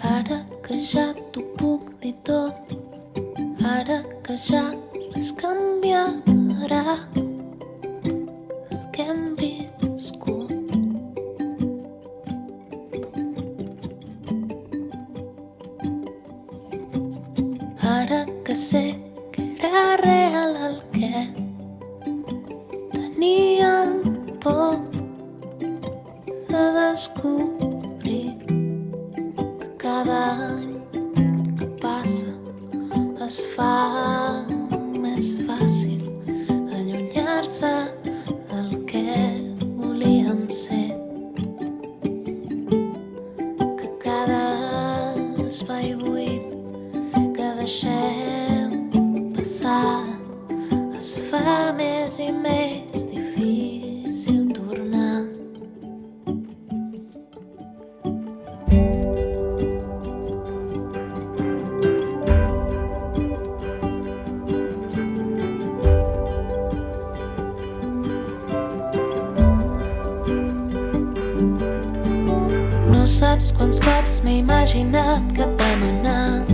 Ara que ja t'ho puc dir tot, ara que ja res canviarà el que hem viscut. Ara que sé que era real el que teníem por de descobrir, que cada any que passa es fa més fàcil allunyar-se del que volíem ser, que cada espai buit que deixem passar es fa més i més difícil tornar. No saps quants cops m'he imaginat que vam anar